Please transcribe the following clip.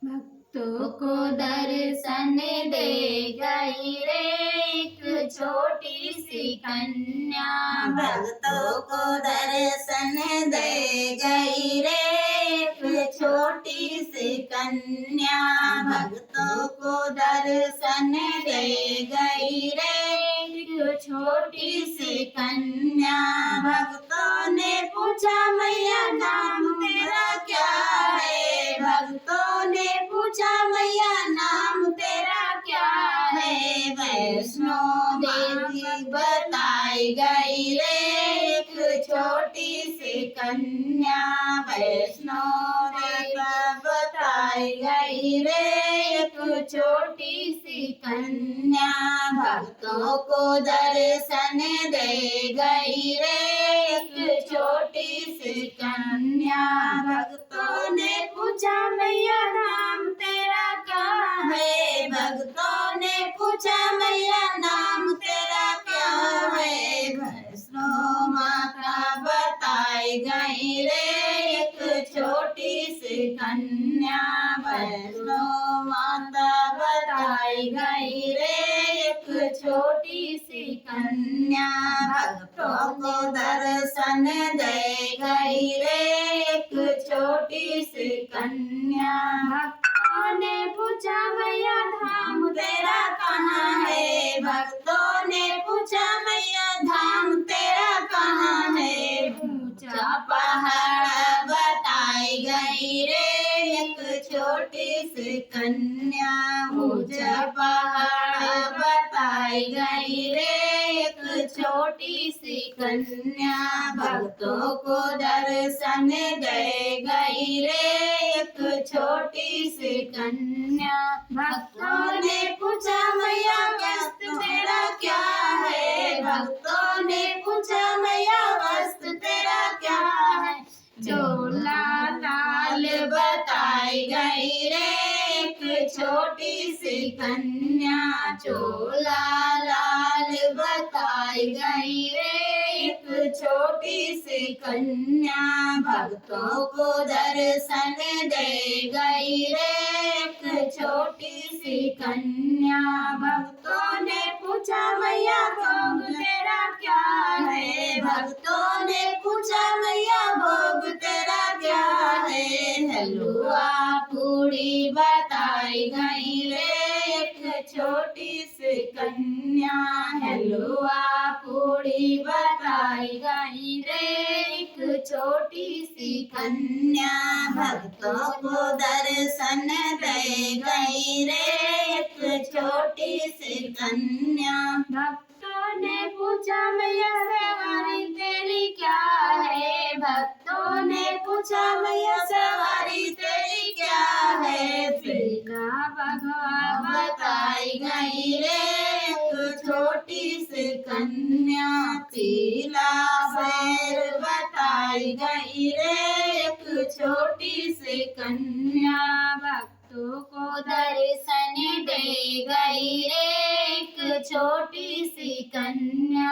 भक्तों को दर्शन दे गई रे एक छोटी सी कन्या। भक्तों को दर्शन दे गई रे एक छोटी सी कन्या। भक्तों को दर्शन दे गई रे एक छोटी सी कन्या। भक्तों ने पूछा मैया नाम तेरा क्या है। भक्तों ने पूछा मैया नाम तेरा क्या है। वैष्णो देवी बताई गई रे एक छोटी सी कन्या। वैष्णो देवी बताई गई रे एक छोटी सी कन्या। भक्तों को दर्शन दे गई रे एक छोटी सी कन्या। भक्तों ने पूछा मैया नाम तेरा क्या है। भक्तों ने पूछा मैया नाम तेरा क्या है। वैष्णो माता बताई गई रे एक छोटी सी कन्या। वैष्णो माता बताई गई रे एक छोटी सी कन्या। भक्तों को दर्शन दे गई रे एक छोटी सी कन्या। भक्तों ने पूछा मैया धाम तेरा कहाँ है। भक्तों ने पूछा मैया धाम तेरा कहाँ है। ऊंचा पहाड़ बताई गई रे एक छोटी सी कन्या। ऊंचा पहाड़ बताई गई रे एक छोटी सी कन्या। भक्तों को दर्शन दे गई रे एक छोटी सी कन्या। भक्तों ने पूछा मैया वस्त्र तेरा क्या है। भक्तों ने पूछा मैया वस्त्र तेरा क्या है। झोला लाल बताई गई रे एक छोटी सी कन्या। झोला लाल बताई गई रे एक छोटी सी कन्या। भक्तों को दर्शन दे गई रे एक छोटी सी कन्या। भक्तों ने पूछा मैया भोग तेरा क्या है। भक्तों ने पूछा मैया भोग तेरा क्या है। हलवा पूड़ी बताई गई रे एक छोटी सी कन्या। हलवा पूड़ी बताई गई रे एक छोटी सी कन्या। भक्तों को दर्शन दे गई रे एक छोटी सी कन्या। भक्तों ने पूछा मैया सवारी तेरी क्या है। भक्तों ने पूछा मैया सवारी तेरी क्या है। पीला बघवा बताई गई रे एक छोटी सी कन्या। पीला शेर बताई गई रे एक छोटी सी कन्या। भक्तों को दर्शन दे गई रे एक छोटी सी कन्या।